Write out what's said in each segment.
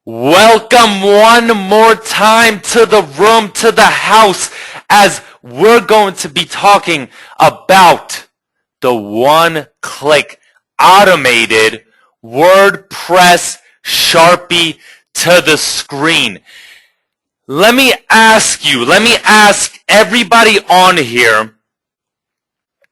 Welcome one more time to the room, to the house, as we're going to be talking about the one-click automated WordPress Sharpie to the screen. Let me ask everybody on here,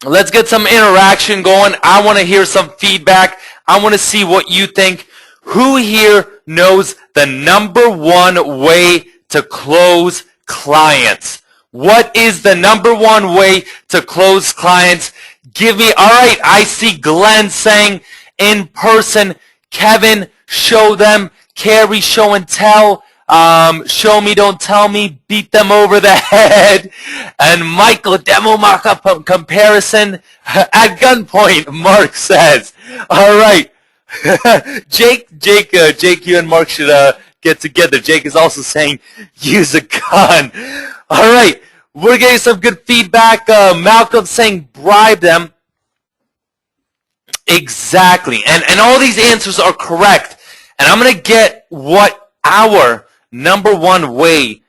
let's get some interaction going. I want to hear some feedback. I want to see what you think. Who here knows the number one way to close clients? What is the number one way to close clients? Give me, all right, I see Glenn saying in person. Kevin, show them. Carrie, show and tell. Show me, don't tell me. Beat them over the head. And Michael, demo mock-up comparison at gunpoint, Mark says. All right. Jake, you and Mark should get together. Jake is also saying use a gun. All right, we're getting some good feedback. Malcolm saying bribe them. Exactly, and all these answers are correct. And I'm gonna get what our number one way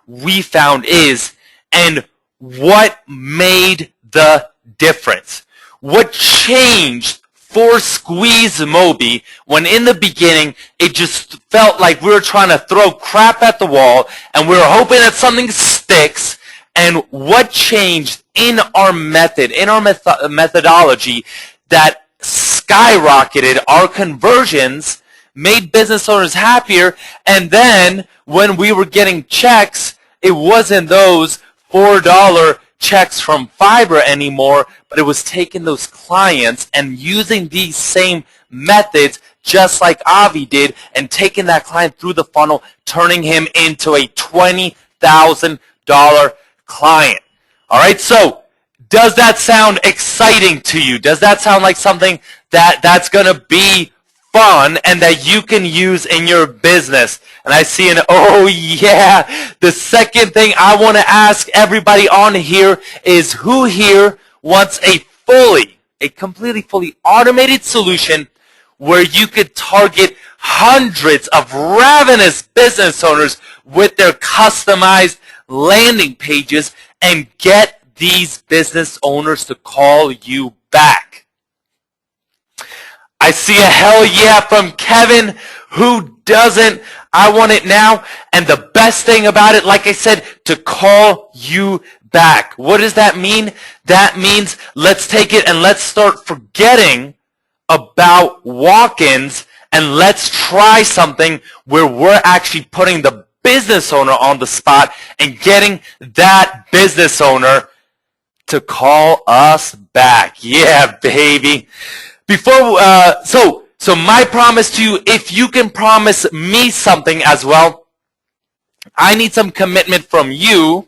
we found is, and what made the difference. What changed for Squeezemobi when in the beginning it just felt like we were trying to throw crap at the wall and we were hoping that something sticks. And what changed in our method, in our methodology that skyrocketed our conversions, made business owners happier, and then when we were getting checks, it wasn't those $4 checks from Fiverr anymore, but it was taking those clients and using these same methods just like Avi did and taking that client through the funnel, turning him into a $20,000 client. All right, so does that sound exciting to you? Does that sound like something that's going to be fun and that you can use in your business? And I see oh yeah. The second thing I want to ask everybody on here is, who here wants a completely fully automated solution where you could target hundreds of ravenous business owners with their customized landing pages and get these business owners to call you back? I see a hell yeah from Kevin. Who doesn't? I want it now. And the best thing about it, like I said, to call you back. What does that mean? That means let's take it and let's start forgetting about walk-ins and let's try something where we're actually putting the business owner on the spot and getting that business owner to call us back. Yeah, baby. Before, so my promise to you, if you can promise me something as well, I need some commitment from you.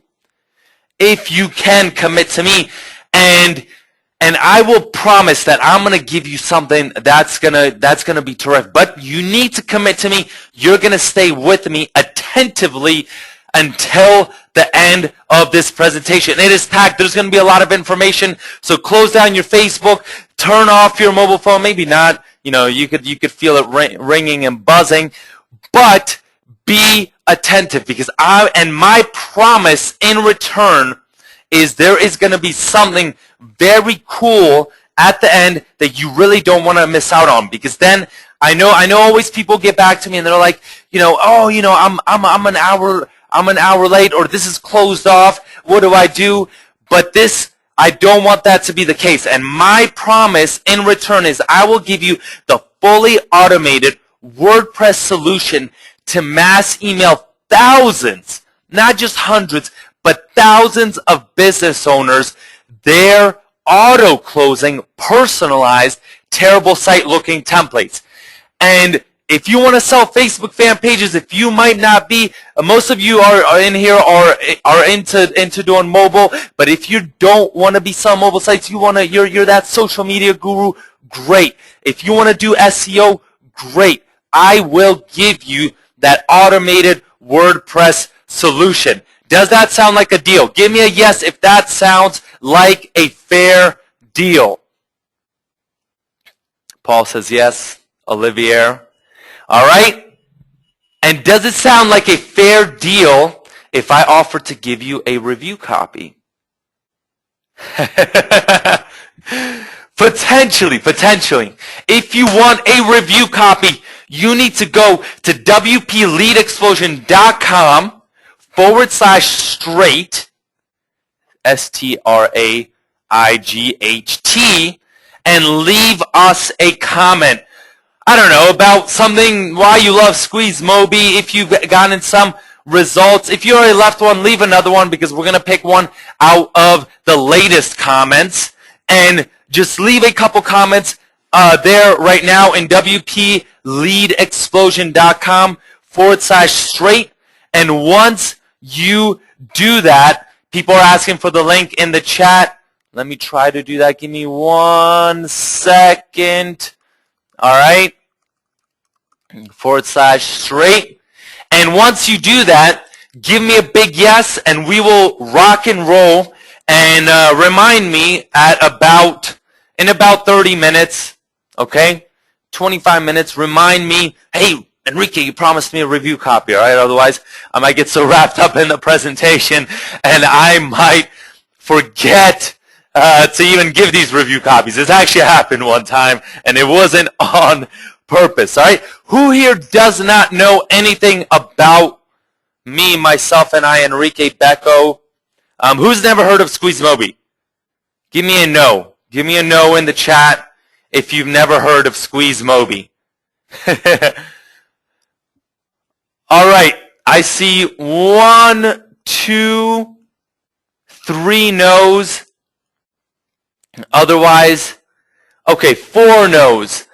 If you can commit to me, and I will promise that I'm gonna give you something that's gonna be terrific. But you need to commit to me. You're gonna stay with me attentively until the end of this presentation. It is packed. There's going to be a lot of information. So close down your Facebook, turn off your mobile phone. Maybe not. You know, you could feel it ringing and buzzing, but be attentive, because my promise in return is there is going to be something very cool at the end that you really don't want to miss out on. Because then I know always people get back to me and they're like, oh, I'm an hour late, or this is closed off. What do I do? But I don't want that to be the case. And my promise in return is I will give you the fully automated WordPress solution to mass email thousands, not just hundreds, but thousands of business owners, their auto-closing, personalized, terrible site-looking templates. And if you want to sell Facebook fan pages, if you might not be, most of you are in here are into doing mobile, but if you don't want to be selling mobile sites, you're that social media guru, great. If you want to do SEO, great. I will give you that automated WordPress solution. Does that sound like a deal? Give me a yes if that sounds like a fair deal. Paul says yes. Olivier. All right. And does it sound like a fair deal if I offer to give you a review copy? Potentially. If you want a review copy, you need to go to wpleadexplosion.com/straight, STRAIGHT, and leave us a comment. I don't know, about something, why you love Squeezemobi, if you've gotten some results. If you already left one, leave another one, because we're going to pick one out of the latest comments. And just leave a couple comments there right now in wpleadexplosion.com/straight. And once you do that, people are asking for the link in the chat. Let me try to do that. Give me 1 second. All right, /straight. And once you do that, give me a big yes, and we will rock and roll. And remind me in about 30 minutes, okay, 25 minutes, remind me, hey, Enrique, you promised me a review copy, all right? Otherwise, I might get so wrapped up in the presentation, and I might forget to even give these review copies. This actually happened one time, and it wasn't on purpose, all right? Who here does not know anything about me, myself, and I, Enrique Becco? Who's never heard of Squeezemobi? Give me a no. Give me a no in the chat if you've never heard of Squeezemobi. All right, I see 1, 2, 3 no's. Otherwise, okay, 4 no's.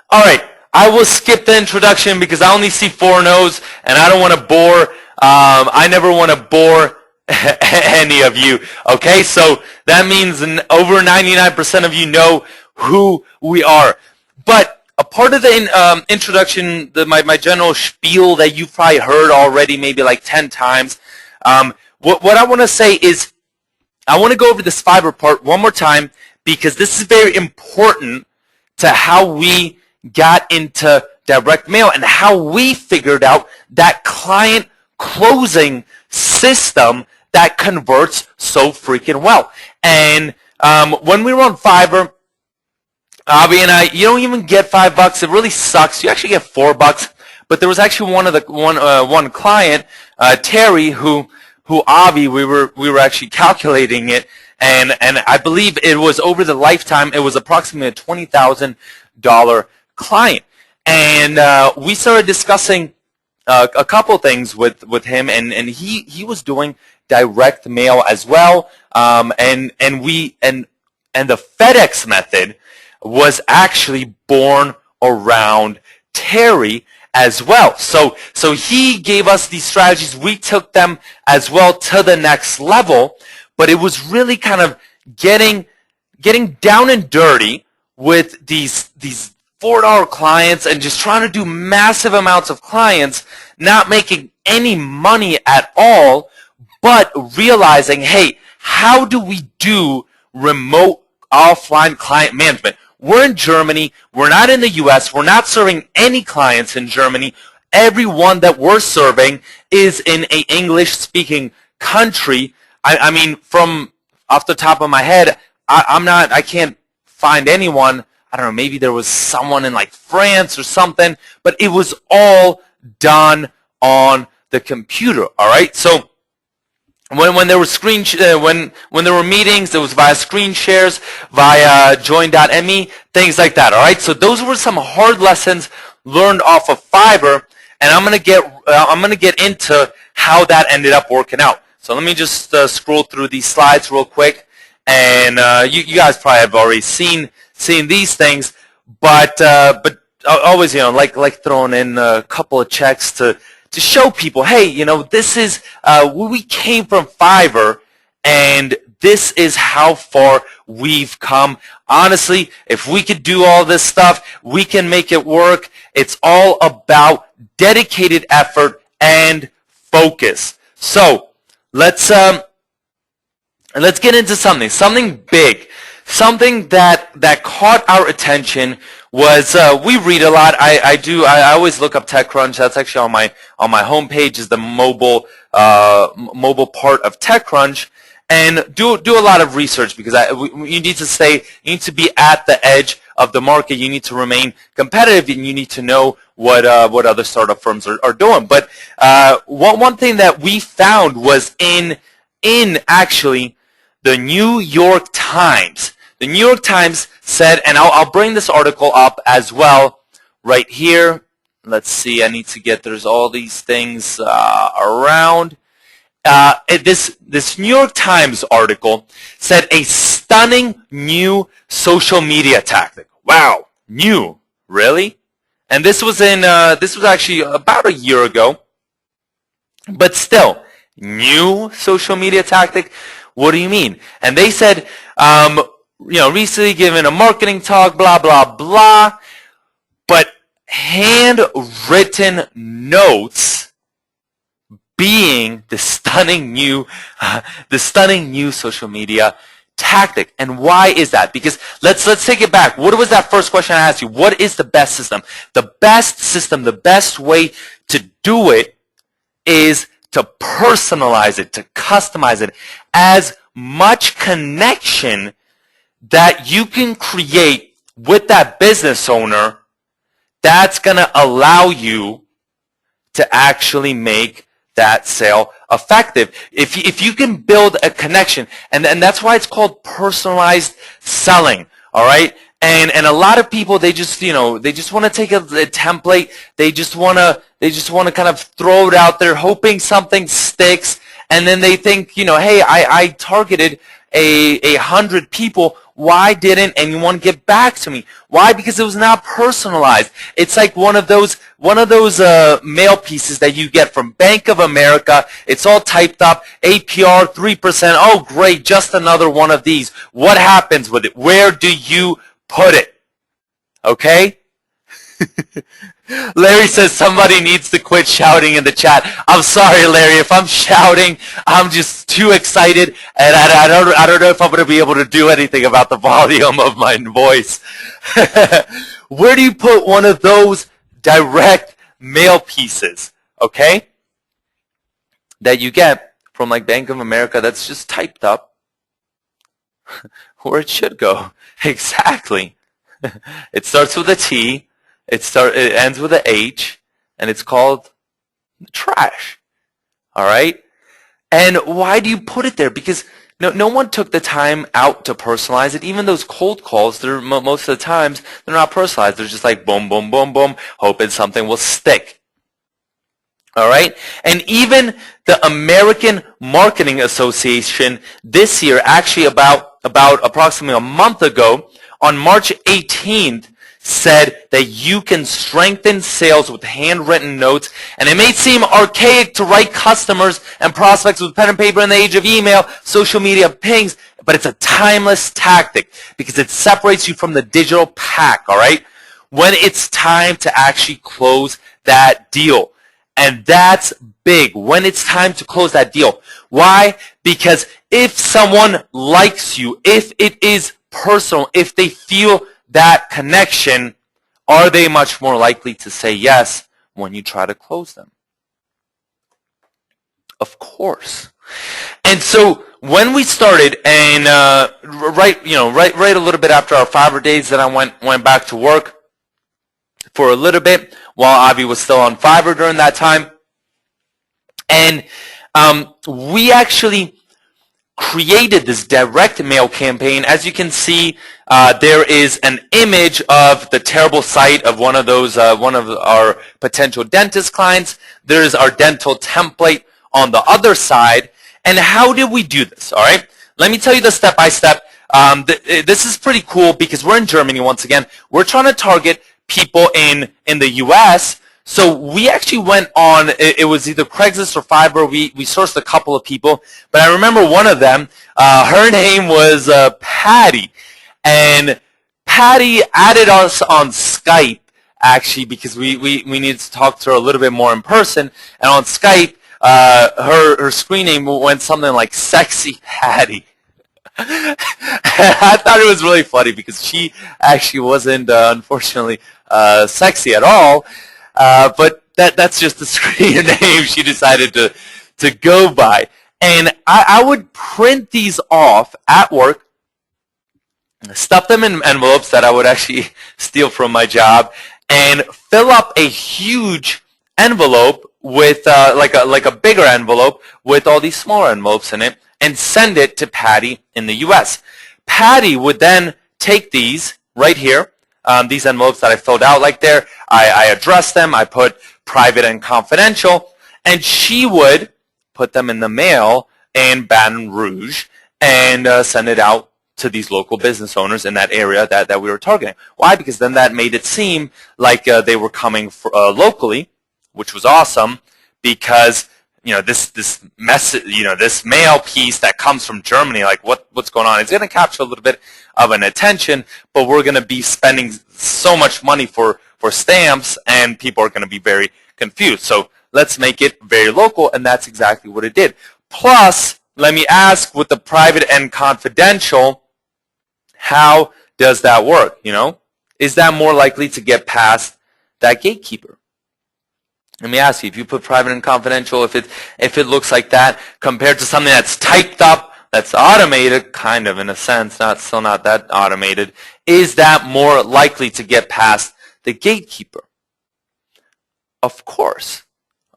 All right, I will skip the introduction because I only see 4 no's, and I don't want to bore, I never want to bore any of you. Okay, so that means over 99% of you know who we are. But a part of the introduction, my general spiel that you've probably heard already maybe like 10 times, what I want to say is I want to go over this Fiverr part one more time, because this is very important to how we got into direct mail and how we figured out that client closing system that converts so freaking well. And when we were on Fiverr, Avi and I, you don't even get $5. It really sucks. You actually get $4. But there was actually one client, Terry, who Avi, we were actually calculating it, and I believe it was over the lifetime, it was approximately a $20,000 client. And we started discussing a couple things with him, and he was doing direct mail as well, and the FedEx method was actually born around Terry as well. So he gave us these strategies. We took them as well to the next level, but it was really kind of getting down and dirty with these $4 clients and just trying to do massive amounts of clients, not making any money at all, but realizing, hey, how do we do remote offline client management? We're in Germany. We're not in the U.S. We're not serving any clients in Germany. Everyone that we're serving is in an English-speaking country. I mean, from off the top of my head, I can't find anyone. I don't know, maybe there was someone in like France or something, but it was all done on the computer, all right? So when there were when there were meetings, it was via screen shares, via join.me, things like that, all right? So those were some hard lessons learned off of Fiverr, and I'm gonna get into how that ended up working out. So let me just scroll through these slides real quick, and you guys probably have already seen these things, but always, you know, like throwing in a couple of checks to show people, hey, you know, this is we came from Fiverr, and this is how far we've come. Honestly, if we could do all this stuff, we can make it work. It's all about dedicated effort and focus. So let's get into something big. something that caught our attention was we read a lot. I always look up TechCrunch. That's actually on my homepage is the mobile part of TechCrunch, and do a lot of research because you need to be at the edge of the market. You need to remain competitive, and you need to know what other startup firms are doing. But one thing that we found was in actually the New York Times. The New York Times said, and I'll bring this article up as well right here. Let's see, there's all these things around. This New York Times article said a stunning new social media tactic. Wow, new, really? And this was actually about a year ago, but still, new social media tactic. What do you mean? And they said, recently given a marketing talk, blah blah blah, but handwritten notes being the stunning new social media tactic. And why is that? Because let's take it back. What was that first question I asked you? What is the best system? The best system, the best way to do it is to personalize it, to customize it, as much connection that you can create with that business owner that's going to allow you to actually make that sale effective. If you can build a connection, and that's why it's called personalized selling, all right? And a lot of people, they just want to take a template, they just want to kind of throw it out there hoping something sticks, and then they think, hey, I targeted 100 people, why didn't anyone get back to me? Why? Because it was not personalized. It's like one of those mail pieces that you get from Bank of America. It's all typed up, APR 3%. Oh, great, just another one of these. What happens with it? Where do you put it? Okay? Larry says somebody needs to quit shouting in the chat. I'm sorry, Larry. If I'm shouting, I'm just too excited, and I don't know if I'm going to be able to do anything about the volume of my voice. Where do you put one of those direct mail pieces, okay, that you get from like Bank of America that's just typed up where it should go? Exactly. It starts with a T. It ends with a H, and it's called trash. All right? And why do you put it there? Because no one took the time out to personalize it. Even those cold calls, most of the times, they're not personalized. They're just like boom, boom, boom, boom, hoping something will stick. All right? And even the American Marketing Association this year, actually about approximately a month ago, on March 18th, said that you can strengthen sales with handwritten notes, and it may seem archaic to write customers and prospects with pen and paper in the age of email, social media pings, but it's a timeless tactic because it separates you from the digital pack, all right, when it's time to actually close that deal. And that's big, when it's time to close that deal. Why? Because if someone likes you, if it is personal, if they feel that connection, are they much more likely to say yes when you try to close them? Of course. And so when we started, and right a little bit after our Fiverr days, then I went back to work for a little bit while Avi was still on Fiverr during that time, and we actually created this direct mail campaign. As you can see, there is an image of the terrible sight of one of our potential dentist clients. There's our dental template on the other side. And how did we do this? All right, let me tell you the step-by-step. This is pretty cool because we're in Germany once again. We're trying to target people in the U.S., so we actually went on, it was either Craigslist or Fiverr. We sourced a couple of people, but I remember one of them, her name was Patty, and Patty added us on Skype, actually, because we needed to talk to her a little bit more in person, and on Skype, her screen name went something like Sexy Patty. I thought it was really funny because she actually wasn't, unfortunately, sexy at all. But that's just the screen name she decided to go by. And I would print these off at work, stuff them in envelopes that I would actually steal from my job, and fill up a huge envelope with like a bigger envelope with all these smaller envelopes in it, and send it to Patty in the U.S. Patty would then take these right here, these envelopes that I filled out like there. I addressed them. I put private and confidential, and she would put them in the mail in Baton Rouge and send it out to these local business owners in that area that we were targeting. Why? Because then that made it seem like they were coming locally, which was awesome, because this message, this mail piece that comes from Germany, like what's going on? It's going to capture a little bit of an attention, but we're going to be spending so much money for stamps, and people are going to be very confused. So let's make it very local, and that's exactly what it did. Plus, let me ask, with the private and confidential, how does that work? Is that more likely to get past that gatekeeper? Let me ask you, if you put private and confidential, if it looks like that, compared to something that's typed up, that's automated, kind of in a sense, still not that automated, is that more likely to get past the gatekeeper? Of course.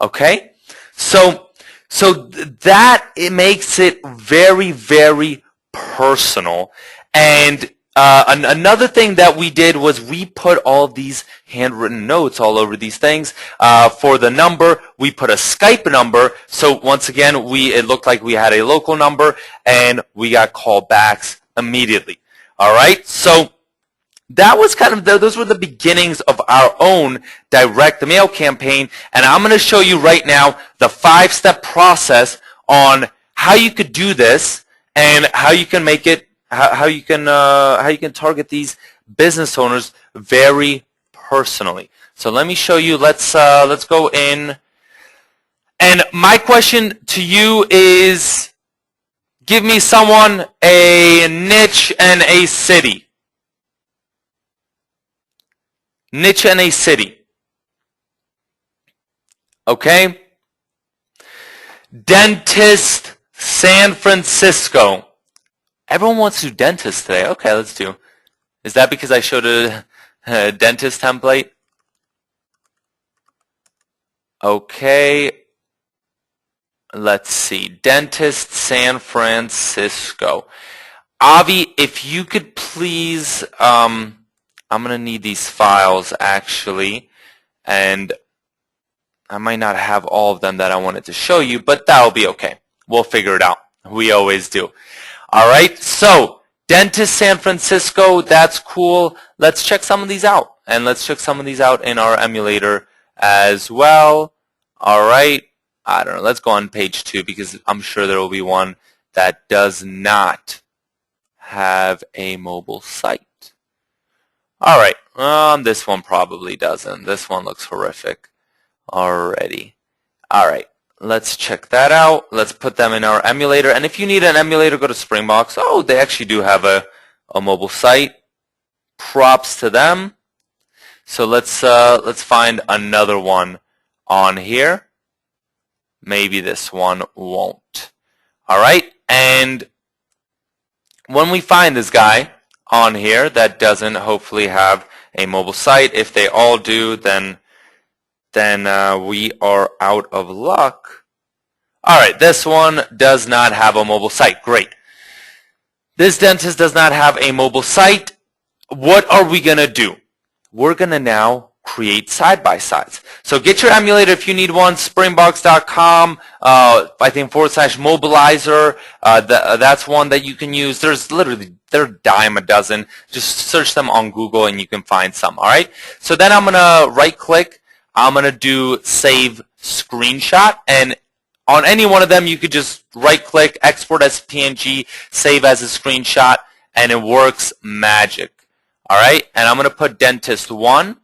Okay? So that it makes it very, very personal. And another thing that we did was we put all these handwritten notes all over these things. For the number, we put a Skype number. So once again, it looked like we had a local number, and we got callbacks immediately. All right? So that was kind of those were the beginnings of our own direct mail campaign, and I'm going to show you right now the 5-step process on how you could do this and how you can make it, how you can target these business owners very personally. So let me show you. Let's go in, and my question to you is, give me someone, a niche and a city. Niche and a city. Okay? Dentist, San Francisco. Everyone wants to do dentist today. Okay, let's do. Is that because I showed a dentist template? Okay. Let's see. Dentist, San Francisco. Avi, if you could please... I'm going to need these files, actually, and I might not have all of them that I wanted to show you, but that'll be okay. We'll figure it out. We always do. All right, so Dentist San Francisco, that's cool. Let's check some of these out, and let's check some of these out in our emulator as well. All right, I don't know. Let's go on page 2 because I'm sure there will be one that does not have a mobile site. All right, this one probably doesn't. This one looks horrific already. All right, let's check that out. Let's put them in our emulator. And if you need an emulator, go to Springbox. Oh, they actually do have a mobile site. Props to them. So let's find another one on here. Maybe this one won't. All right, and when we find this guy on here that doesn't hopefully have a mobile site, if they all do, then we are out of luck. All right, this one does not have a mobile site. Great. This dentist does not have a mobile site. What are we going to do? We're going to now create side-by-sides. So get your emulator if you need one, springbox.com, I think /mobilizer. That's one that you can use. They're a dime a dozen. Just search them on Google and you can find some. All right. So then I'm going to right-click. I'm going to do Save Screenshot. And on any one of them, you could just right-click, export as PNG, save as a screenshot, and it works magic. All right. And I'm going to put Dentist 1.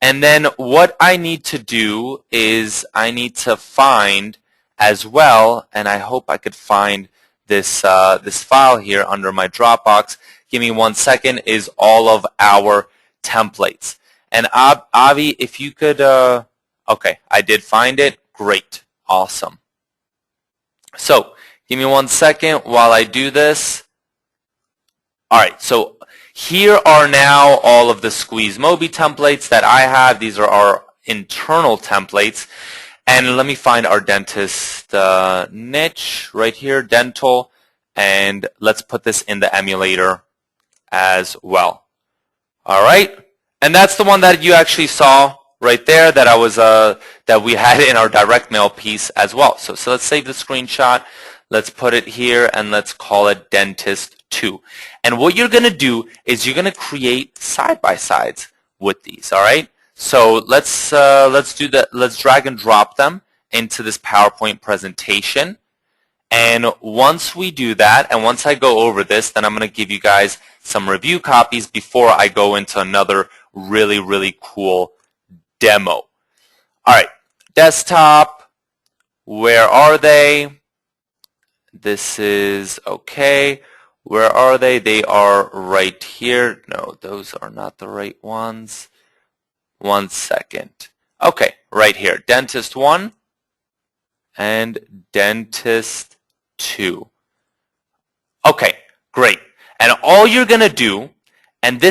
And then what I need to do is I need to find as well, and I hope I could find this file here under my Dropbox. Give me 1 second. Is all of our templates. And Avi, if you could, okay, I did find it. Great, awesome. So give me 1 second while I do this. All right, so here are now all of the Squeezemobi templates that I have. These are our internal templates. And let me find our dentist niche right here, dental, and let's put this in the emulator as well. All right, and that's the one that you actually saw right there that I was that we had in our direct mail piece as well. So let's save the screenshot. Let's put it here and let's call it dentist 2. And what you're going to do is you're going to create side-by-sides with these. All right. So let's do that. Let's drag and drop them into this PowerPoint presentation. And once we do that, and once I go over this, then I'm going to give you guys some review copies before I go into another really, really cool demo. All right, desktop, where are they? This is okay. Where are they? They are right here. No, those are not the right ones. 1 second. Okay, right here. Dentist 1 and dentist 2. Okay, great. And all you're going to do, and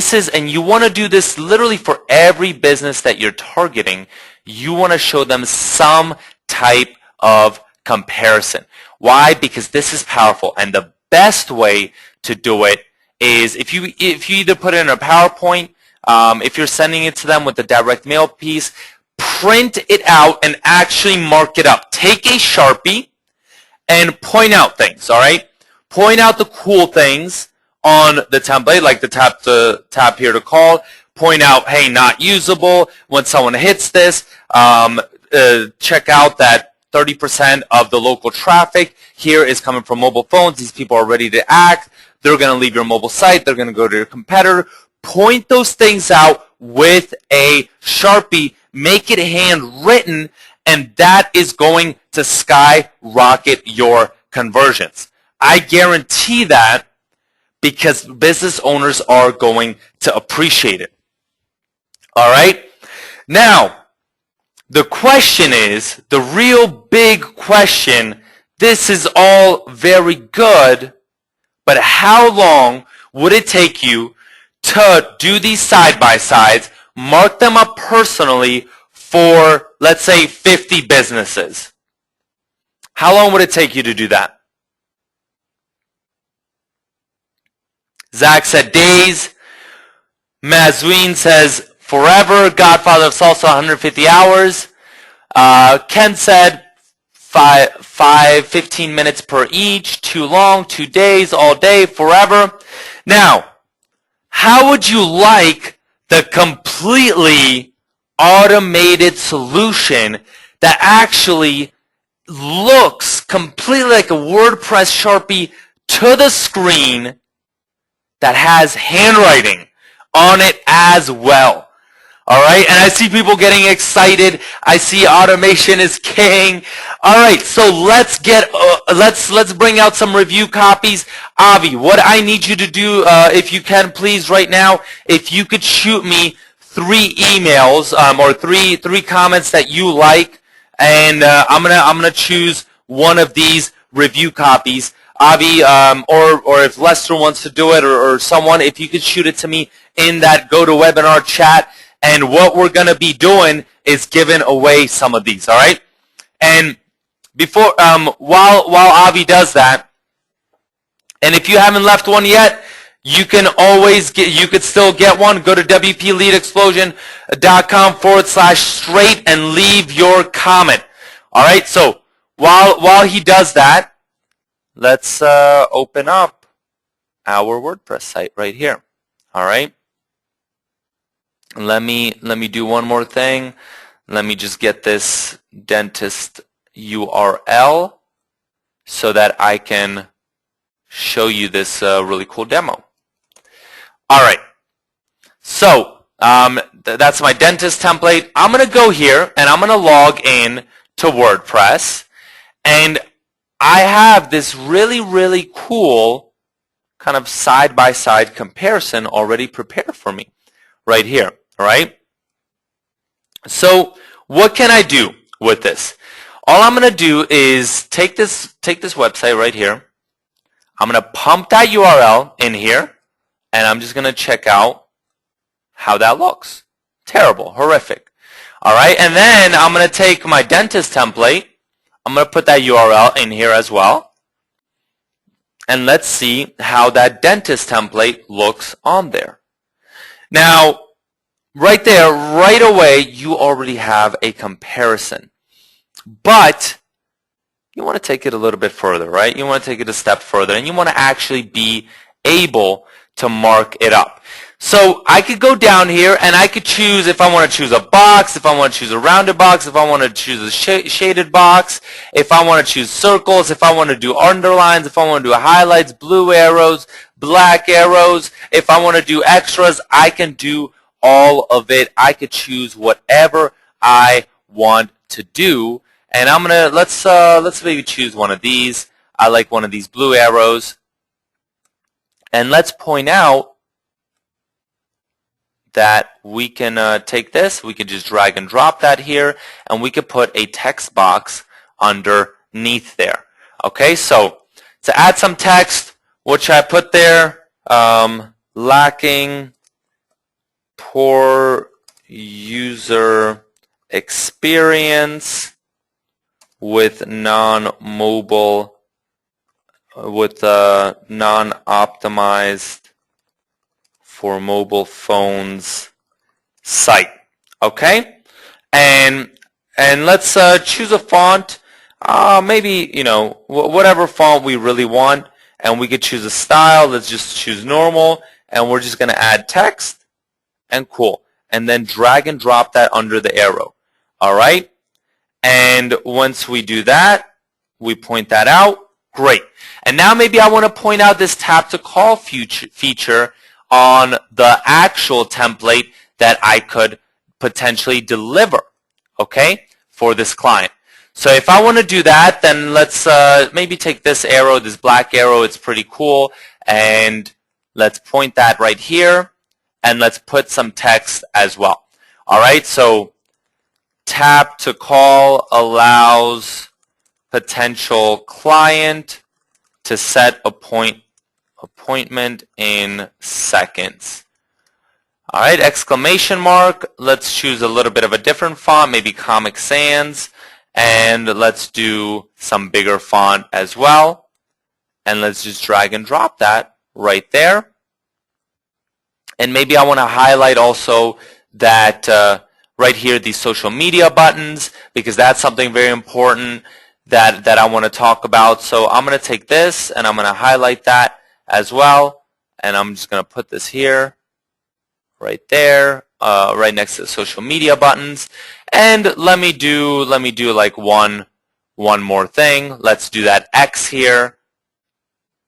you want to do this literally for every business that you're targeting, you want to show them some type of comparison. Why? Because this is powerful. And the best way to do it is if you either put it in a PowerPoint, if you're sending it to them with the direct mail piece, print it out and actually mark it up. Take a Sharpie and point out things, all right? Point out the cool things on the template, like the tap here to call. Point out, hey, not usable. When someone hits this, check out that 30% of the local traffic here is coming from mobile phones. These people are ready to act. They're going to leave your mobile site. They're going to go to your competitor. Point those things out with a Sharpie. Make it handwritten, and that is going to skyrocket your conversions. I guarantee that because business owners are going to appreciate it. All right? Now, the question is, the real big question, this is all very good, but how long would it take you to do these side-by-sides, mark them up personally for, let's say, 50 businesses? How long would it take you to do that? Zach said days. Mazween says forever. Godfather of Salsa, 150 hours. Ken said 15 minutes per each. Too long, 2 days, all day, forever. Now, how would you like the completely automated solution that actually looks completely like a WordPress Sharpie to the screen that has handwriting on it as well? All right, and I see people getting excited. I see automation is king. All right, so let's bring out some review copies. Avi, what I need you to do, if you can, please, right now, if you could shoot me 3 emails or three comments that you like, and I'm gonna choose one of these review copies. Avi, or if Lester wants to do it, or someone, if you could shoot it to me in that GoToWebinar chat. And what we're going to be doing is giving away some of these, all right? And before, while Avi does that, and if you haven't left one yet, you can still get one. Go to wpleadexplosion.com/straight and leave your comment. All right, so while he does that, let's open up our WordPress site right here, all right? Let me do one more thing. Let me just get this dentist URL so that I can show you this really cool demo. All right. So that's my dentist template. I'm going to go here and I'm going to log in to WordPress. And I have this really cool kind of side-by-side comparison already prepared for me right here, all right? So what can I do with this? All I'm going to do is take this website right here. I'm going to pump that URL in here, and I'm just going to check out how that looks. Terrible, horrific. All right, and then I'm going to take my dentist template. I'm going to put that URL in here as well. And let's see how that dentist template looks on there. Now, right there, right away, you already have a comparison. But you want to take it a little bit further, right? You want to take it a step further, and you want to actually be able to mark it up. So I could go down here, and I could choose if I want to choose a box, if I want to choose a rounded box, if I want to choose a shaded box, if I want to choose circles, if I want to do underlines, if I want to do highlights, blue arrows, black arrows, if I want to do extras, I can do all of it. I could choose whatever I want to do. And I'm gonna let's maybe choose one of these. I like one of these blue arrows. And let's point out that we can take this, we can just drag and drop that here, and we could put a text box underneath there. Okay, so to add some text, what should I put there? Lacking poor user experience with non-mobile, with non-optimized for mobile phones site. Okay, and let's choose a font, maybe, you know, whatever font we really want, and we could choose a style. Let's just choose normal, and we're just going to add text, and cool, and then drag and drop that under the arrow. All right, and once we do that, we point that out. Great. And now maybe I want to point out this tap to call feature on the actual template that I could potentially deliver, okay, for this client. So if I want to do that, then let's maybe take this arrow, this black arrow, it's pretty cool, and let's point that right here, and let's put some text as well. All right, so tap to call allows potential client to set appointment in seconds. All right, exclamation mark. Let's choose a little bit of a different font, maybe Comic Sans, and let's do some bigger font as well. And let's just drag and drop that right there. And maybe I want to highlight also that right here, these social media buttons, because that's something very important that I want to talk about. So I'm going to take this and I'm going to highlight that as well, and I'm just going to put this here, right there, right next to the social media buttons. And let me do like one more thing. Let's do that X here,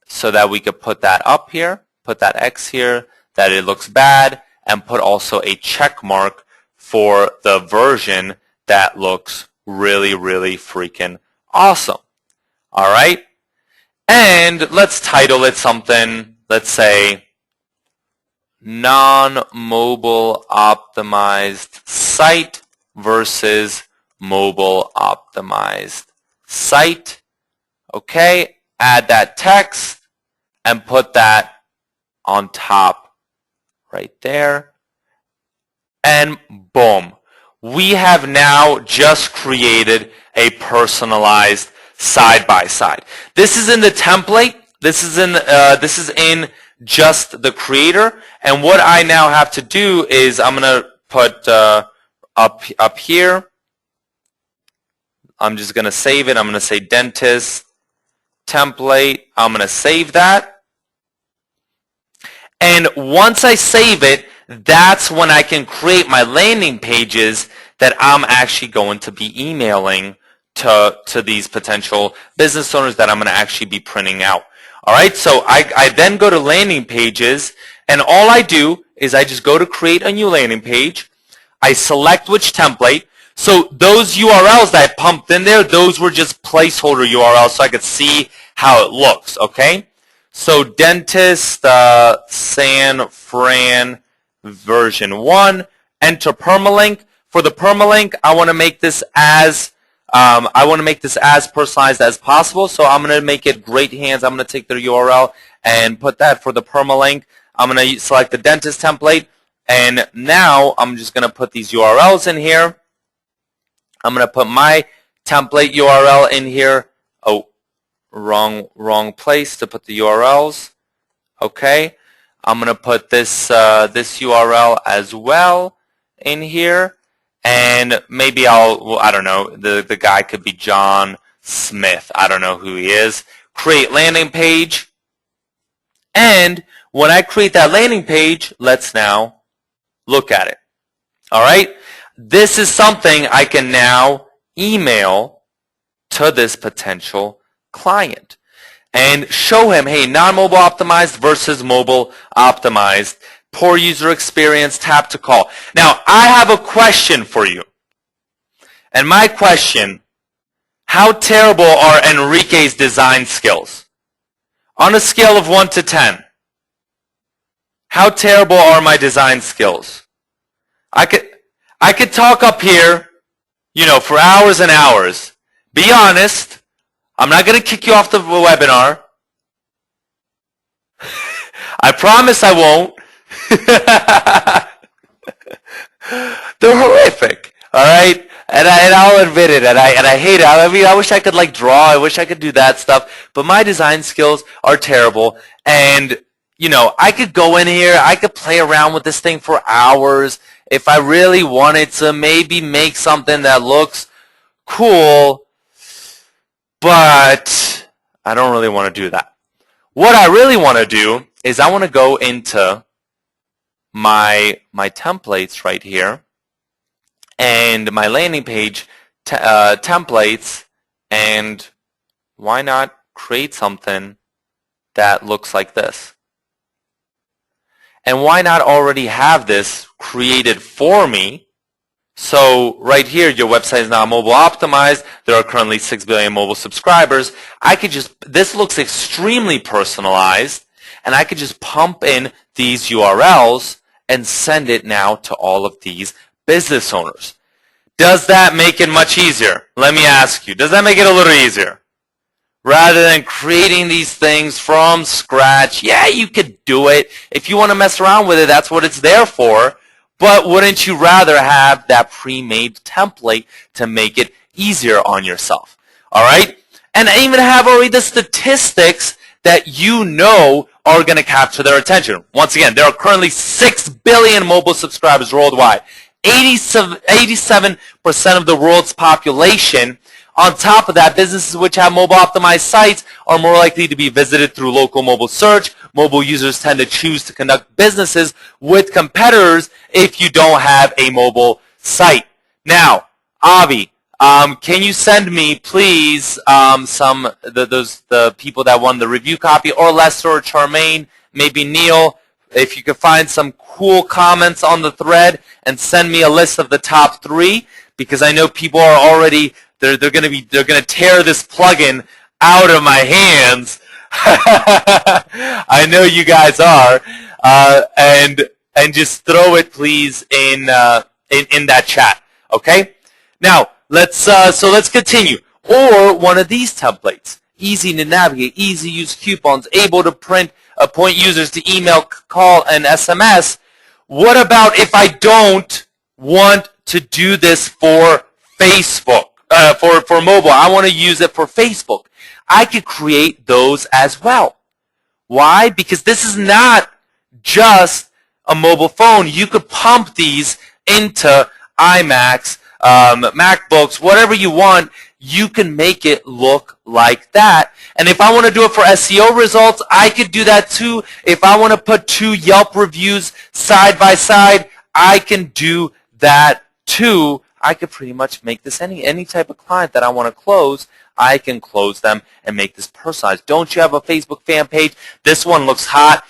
so that we could put that up here, put that X here, that it looks bad, and put also a check mark for the version that looks really freaking awesome. All right. And let's title it something, let's say, non-mobile optimized site versus mobile optimized site. Okay, add that text and put that on top right there. And boom, we have now just created a personalized side-by-side. This is in the template. This is in just the creator. And what I now have to do is I'm going to put up here. I'm just going to save it. I'm going to say dentist template. I'm going to save that. And once I save it, that's when I can create my landing pages that I'm actually going to be emailing to these potential business owners that I'm going to actually be printing out. All right, so I then go to landing pages, and all I do is I just go to create a new landing page. I select which template. So those URLs that I pumped in there, those were just placeholder URLs so I could see how it looks, okay? So dentist San Fran version 1, enter permalink. For the permalink, I want to make this as personalized as possible. So I'm going to make it Great Hands. I'm going to take their URL and put that for the permalink. I'm going to select the dentist template, and now I'm just going to put these URLs in here. I'm going to put my template URL in here. Oh, wrong place to put the URLs. Okay, I'm going to put this this URL as well in here, and maybe I don't know, the guy could be John Smith. I don't know who he is. Create landing page, and when I create that landing page, let's now look at it. All right, this is something I can now email to this potential client and show him, hey, non-mobile optimized versus mobile optimized, poor user experience, tap to call. Now, I have a question for you. And my question, how terrible are Enrique's design skills? On a scale of 1 to 10, how terrible are my design skills? I could talk up here, you know, for hours and hours. Be honest. I'm not going to kick you off the webinar. I promise I won't. They're horrific, all right? And I'll admit it, and I hate it. I mean, I wish I could like draw. I wish I could do that stuff. But my design skills are terrible. And, you know, I could go in here. I could play around with this thing for hours. If I really wanted to maybe make something that looks cool, but I don't really want to do that. What I really want to do is I want to go into my templates right here and my landing page templates, and why not create something that looks like this? And why not already have this created for me? So right here, your website is now mobile optimized. There are currently 6 billion mobile subscribers. I could just, this looks extremely personalized, and I could just pump in these URLs and send it now to all of these business owners. Does that make it much easier? Let me ask you, does that make it a little easier? Rather than creating these things from scratch, yeah, you could do it. If you want to mess around with it, that's what it's there for. But wouldn't you rather have that pre-made template to make it easier on yourself? All right? And I even have already the statistics that you know are going to capture their attention. Once again, there are currently 6 billion mobile subscribers worldwide. 87% of the world's population. On top of that, businesses which have mobile optimized sites are more likely to be visited through local mobile search. Mobile users tend to choose to conduct businesses with competitors if you don't have a mobile site. Now, Avi, can you send me, please, the people that won the review copy, or Lester or Charmaine, maybe Neil, if you could find some cool comments on the thread and send me a list of the top 3, because I know people are already they're gonna tear this plugin out of my hands. I know you guys are, and just throw it, please, in that chat. Okay. Now let's continue. Or one of these templates, easy to navigate, easy to use coupons, able to point users to email, call, and SMS. What about if I don't want to do this for Facebook? For mobile, I want to use it for Facebook. I could create those as well. Why? Because this is not just a mobile phone. You could pump these into iMacs, MacBooks, whatever you want. You can make it look like that. And if I want to do it for SEO results, I could do that too. If I want to put 2 Yelp reviews side by side, I can do that too. I could pretty much make this any type of client that I want to close, I can close them and make this personalized. Don't you have a Facebook fan page? This one looks hot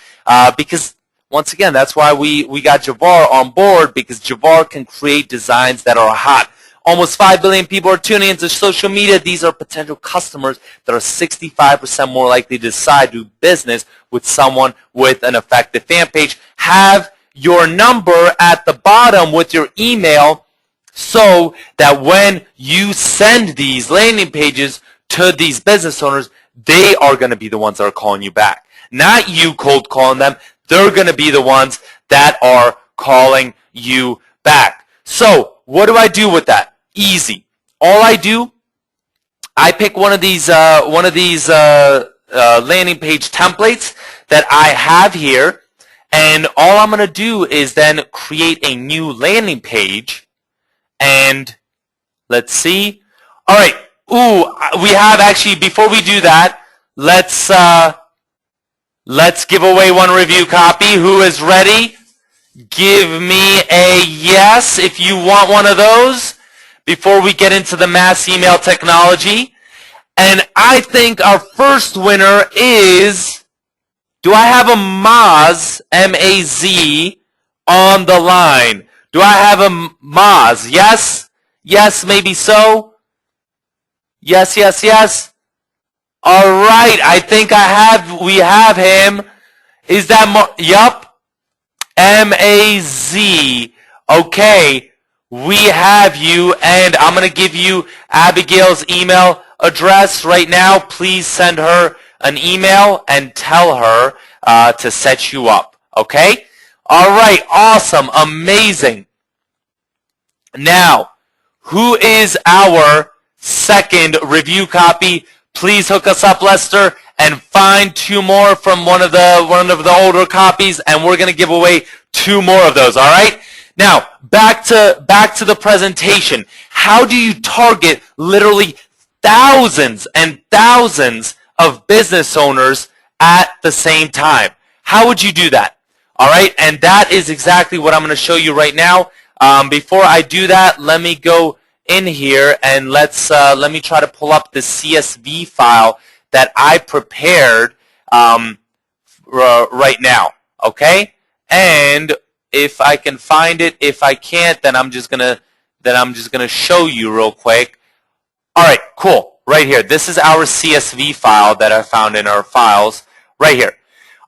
because, once again, that's why we got Javar on board, because Javar can create designs that are hot. Almost 5 billion people are tuning into social media. These are potential customers that are 65% more likely to decide to do business with someone with an effective fan page. Have your number at the bottom with your email so that when you send these landing pages to these business owners, they are going to be the ones that are calling you back. Not you cold calling them. They're going to be the ones that are calling you back. So what do I do with that? Easy. All I do, I pick one of these landing page templates that I have here, and all I'm going to do is then create a new landing page. And let's see. All right. Ooh, we have actually, before we do that, let's give away one review copy. Who is ready? Give me a yes if you want one of those before we get into the mass email technology. And I think our first winner is, do I have a Maz, M-A-Z, on the line? Do I have a Maz? Yes? Yes, maybe so? Yes, yes, yes. All right, I think we have him. Is that yup? M-A-Z. Okay, we have you, and I'm going to give you Abigail's email address right now. Please send her an email and tell her to set you up. Okay? All right, awesome, amazing. Now, who is our second review copy? Please hook us up, Lester, and find two more from one of the older copies, and we're going to give away two more of those. All right? Now, back to the presentation. How do you target literally thousands and thousands of business owners at the same time? How would you do that? All right, and that is exactly what I'm going to show you right now. Before I do that, let me go in here and let me try to pull up the CSV file that I prepared right now. Okay, and if I can find it, if I can't, then I'm just gonna show you real quick. All right, cool. Right here, this is our CSV file that I found in our files right here.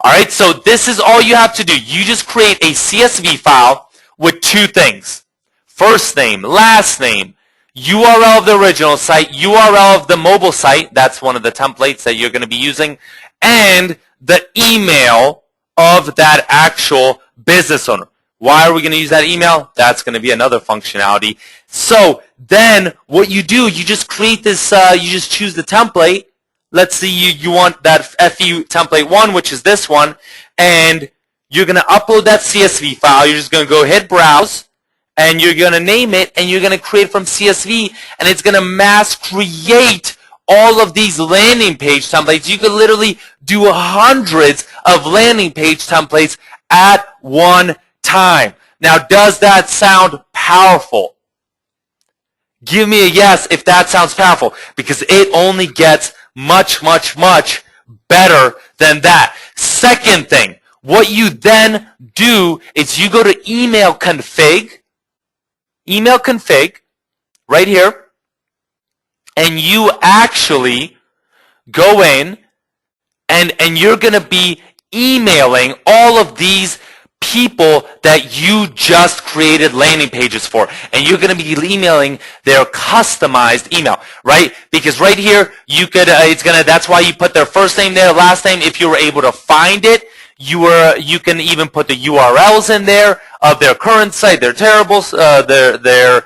All right, so this is all you have to do. You just create a CSV file with two things: first name, last name, URL of the original site, URL of the mobile site, that's one of the templates that you're going to be using, and the email of that actual business owner. Why are we going to use that email? That's going to be another functionality. So then what you do, you just create this, you just choose the template. Let's see, you want that FU template 1, which is this one, and you're going to upload that CSV file. You're just going to go hit browse, and you're going to name it, and you're going to create from CSV, and it's going to mass create all of these landing page templates. You could literally do hundreds of landing page templates at one time. Now, does that sound powerful? Give me a yes if that sounds powerful, because it only gets much, much, much better than that. Second thing, what you then do is you go to email config, right here, and you actually go in and you're going to be emailing all of these people that you just created landing pages for, and you're going to be emailing their customized email, right? Because right here you could that's why you put their first name there, last name. If you were able to find it, you can even put the URLs in there of their current site, their their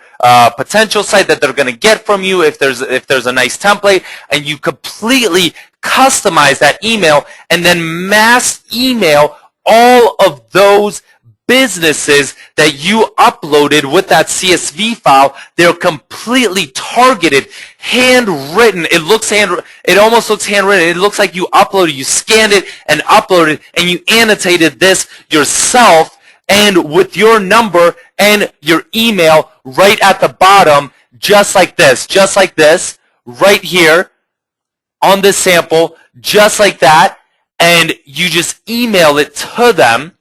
potential site that they're going to get from you if there's a nice template, and you completely customize that email and then mass email all of those businesses that you uploaded with that CSV file. They're completely targeted, handwritten. It almost looks handwritten. It looks like you uploaded, you scanned it and uploaded, and you annotated this yourself, and with your number and your email right at the bottom, just like this, right here on this sample, just like that. And you just email it to them,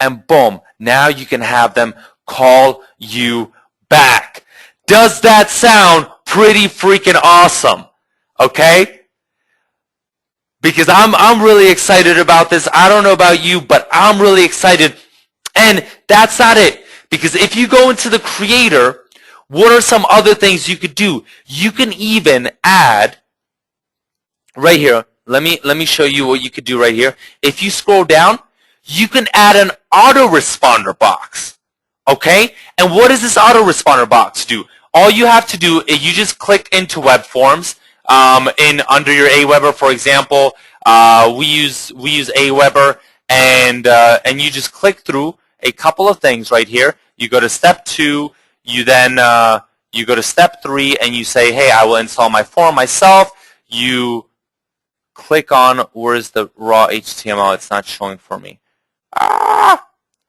and boom, now you can have them call you back. Does that sound pretty freaking awesome? Okay? Because I'm really excited about this. I don't know about you, but I'm really excited. And that's not it. Because if you go into the creator, what are some other things you could do? You can even add right here. Let me show you what you could do right here. If you scroll down, you can add an autoresponder box. Okay? And what does this autoresponder box do? All you have to do is you just click into web forms. Under your Aweber, for example, we use Aweber, and you just click through a couple of things right here. You go to step 2, you then you go to step 3, and you say, hey, I will install my form myself. You click on, where's the raw HTML? It's not showing for me.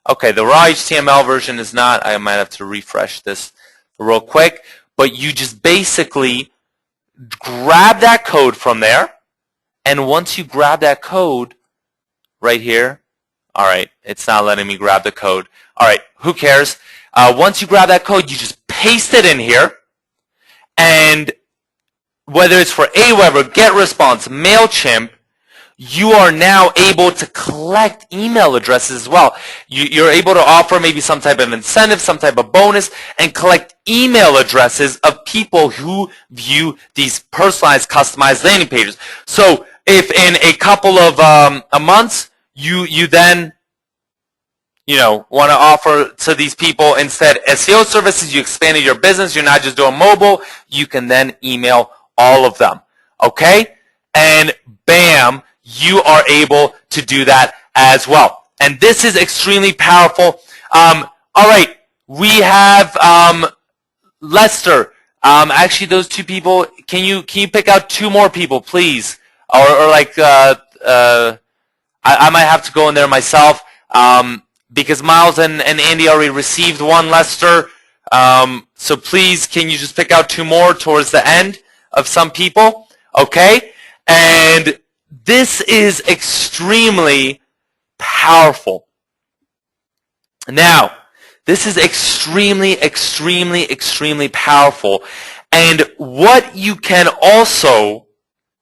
Okay, the raw HTML version is not. I might have to refresh this real quick. But you just basically grab that code from there, and once you grab that code right here, all right, it's not letting me grab the code. All right, who cares? Once you grab that code, you just paste it in here, and whether it's for Aweber, GetResponse, MailChimp, you are now able to collect email addresses as well. You're able to offer maybe some type of incentive, some type of bonus, and collect email addresses of people who view these personalized, customized landing pages. So if in a couple of months, you then want to offer to these people instead SEO services, you expanded your business, you're not just doing mobile, you can then email all of them. Okay? And bam, you are able to do that as well. And this is extremely powerful. All right, we have Lester. Actually, those two people. Can you pick out 2 more people, please? Or like I might have to go in there myself because Miles and Andy already received one, Lester. So please, can you just pick out 2 more towards the end of some people? Okay, and this is extremely powerful. Now, this is extremely, extremely, extremely powerful. And what you can also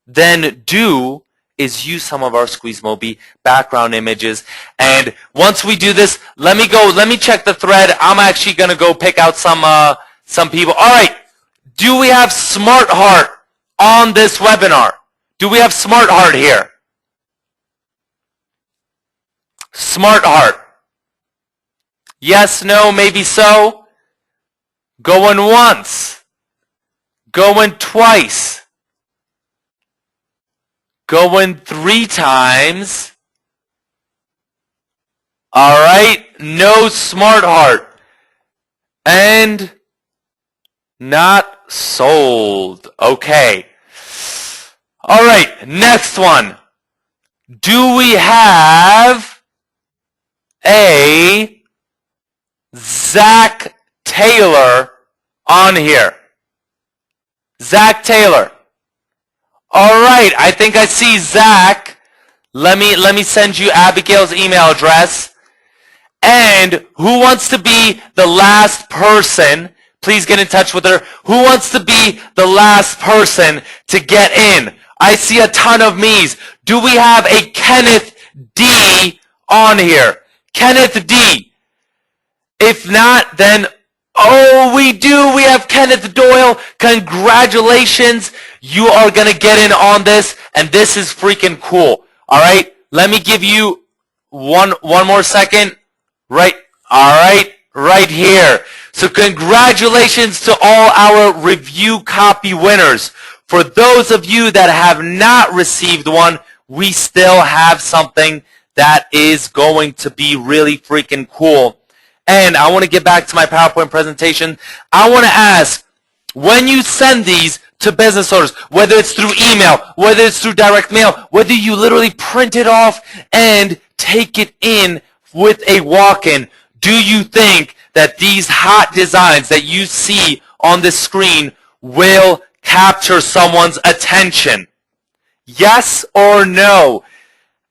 then do is use some of our Squeezemobi background images. And once we do this, let me check the thread. I'm actually going to go pick out some people. All right, do we have Smart Heart on this webinar? Do we have Smart Heart here? Smart Heart. Yes, no, maybe so. Going once. Going twice. Going 3 times. All right, no Smart Heart. And not sold. Okay. All right, next one. Do we have a Zach Taylor on here? Zach Taylor. All right, I think I see Zach. Let me send you Abigail's email address. And who wants to be the last person? Please get in touch with her. Who wants to be the last person to get in? I see a ton of me's. Do we have a Kenneth D on here? Kenneth D. If not, then, oh, we do. We have Kenneth Doyle. Congratulations. You are going to get in on this, and this is freaking cool. All right? Let me give you one more second. Right. All right. Right here. So congratulations to all our review copy winners. For those of you that have not received one, we still have something that is going to be really freaking cool. And I want to get back to my PowerPoint presentation. I want to ask, when you send these to business owners, whether it's through email, whether it's through direct mail, whether you literally print it off and take it in with a walk-in, do you think that these hot designs that you see on the screen will capture someone's attention? Yes or no?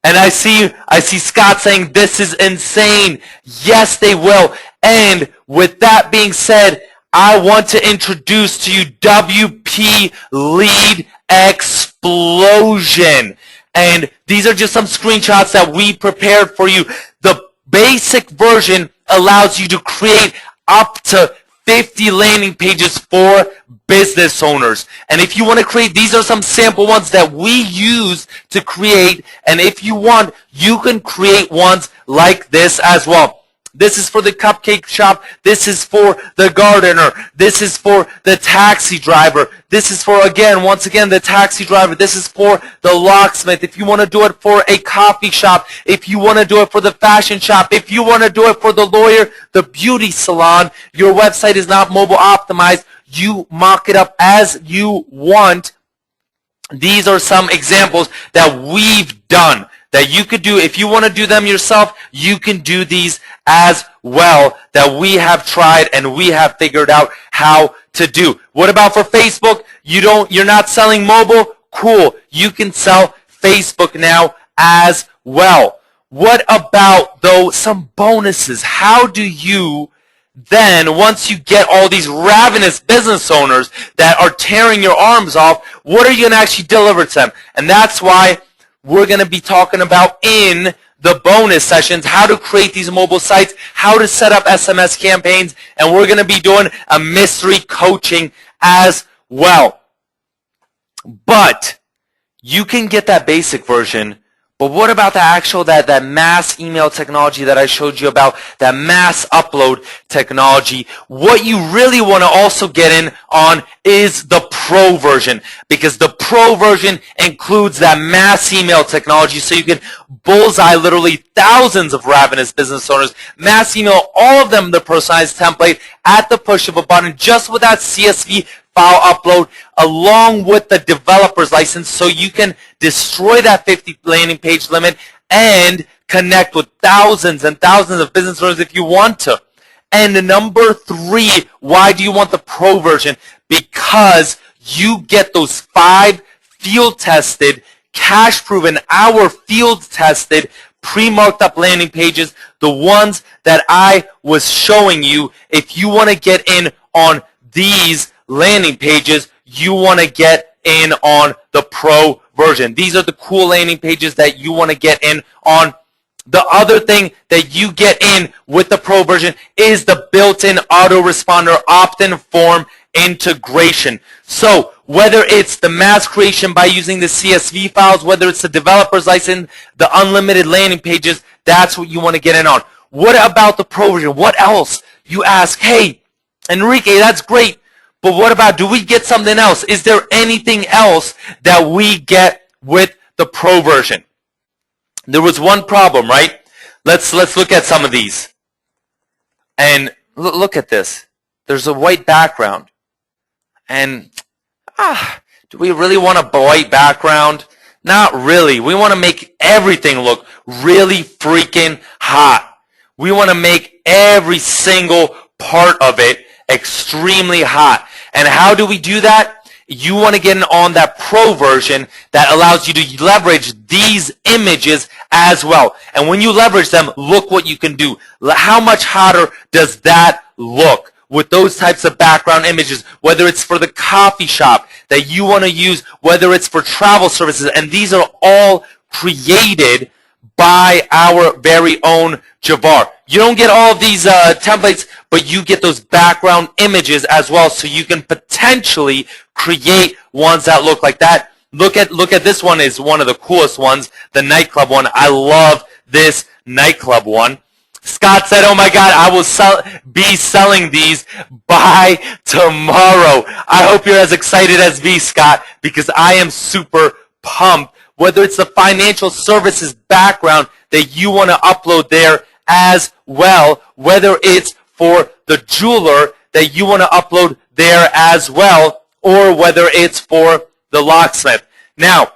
And I see Scott saying this is insane. Yes, they will. And with that being said, I want to introduce to you WP Lead Explosion. And these are just some screenshots that we prepared for you. The basic version allows you to create up to 50 landing pages for business owners. And if you want to create, these are some sample ones that we use to create. And if you want, you can create ones like this as well. This is for the cupcake shop. This is for the gardener. This is for the taxi driver. This is for, once again, the taxi driver. This is for the locksmith. If you want to do it for a coffee shop, if you want to do it for the fashion shop, if you want to do it for the lawyer, the beauty salon, your website is not mobile optimized. You mock it up as you want. These are some examples that we've done that you could do. If you want to do them yourself, you can do these as well that we have tried and we have figured out how to do. What about for Facebook? You're not selling mobile? Cool. You can sell Facebook now as well. What about, though, some bonuses? How do you then, once you get all these ravenous business owners that are tearing your arms off, what are you going to actually deliver to them? And that's why we're going to be talking about in the bonus sessions how to create these mobile sites, how to set up SMS campaigns, and we're going to be doing a mystery coaching as well. But you can get that basic version. But what about the actual, that mass email technology that I showed you about, that mass upload technology? What you really want to also get in on is the pro version, because the pro version includes that mass email technology, so you can bullseye literally thousands of ravenous business owners, mass email all of them the personalized template at the push of a button, just with that CSV file upload along with the developer's license, so you can destroy that 50 landing page limit and connect with thousands and thousands of business owners if you want to. And number 3, why do you want the pro version? Because you get those 5 field tested, cash proven, our field tested, pre-marked up landing pages, the ones that I was showing you. If you want to get in on these landing pages, you want to get in on the pro version. These are the cool landing pages that you want to get in on. The other thing that you get in with the pro version is the built-in autoresponder opt-in form integration. So whether it's the mass creation by using the CSV files, whether it's the developer's license, the unlimited landing pages, that's what you want to get in on. What about the pro version? What else? You ask, hey, Enrique, that's great. But what about, do we get something else? Is there anything else that we get with the pro version? There was one problem, right? Let's look at some of these. And look at this. There's a white background. And, do we really want a white background? Not really. We want to make everything look really freaking hot. We want to make every single part of it extremely hot. And how do we do that? You want to get on that pro version that allows you to leverage these images as well. And when you leverage them, look what you can do. How much hotter does that look with those types of background images, whether it's for the coffee shop that you want to use, whether it's for travel services, and these are all created by our very own Javar. You don't get all of these templates, but you get those background images as well, so you can potentially create ones that look like that. Look at this one, is one of the coolest ones, the nightclub one. I love this nightclub one. Scott said, oh my God, I will be selling these by tomorrow. I hope you're as excited as me, Scott, because I am super pumped. Whether it's the financial services background that you want to upload there as well, whether it's for the jeweler that you want to upload there as well, or whether it's for the locksmith. Now,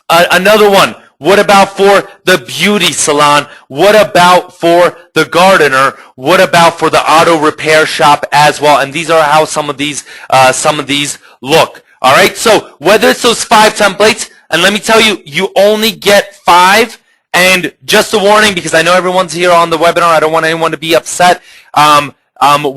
another one. What about for the beauty salon? What about for the gardener? What about for the auto repair shop as well? And these are how some of these look. All right. So whether it's those 5 templates, and let me tell you, you only get 5. And just a warning, because I know everyone's here on the webinar, I don't want anyone to be upset.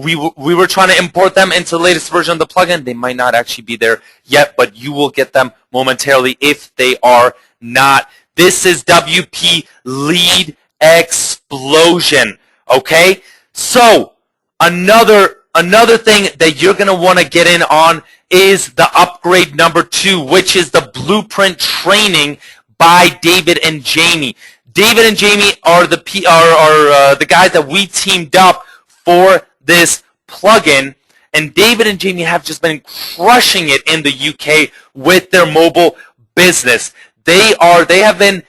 We were trying to import them into the latest version of the plugin. They might not actually be there yet, but you will get them momentarily if they are not. This is WP Lead Explosion. Okay? So, another thing that you're going to want to get in on is the upgrade number 2, which is the blueprint training by David and Jamie. David and Jamie are the guys that we teamed up for this plugin, and David and Jamie have just been crushing it in the UK with their mobile business. They have been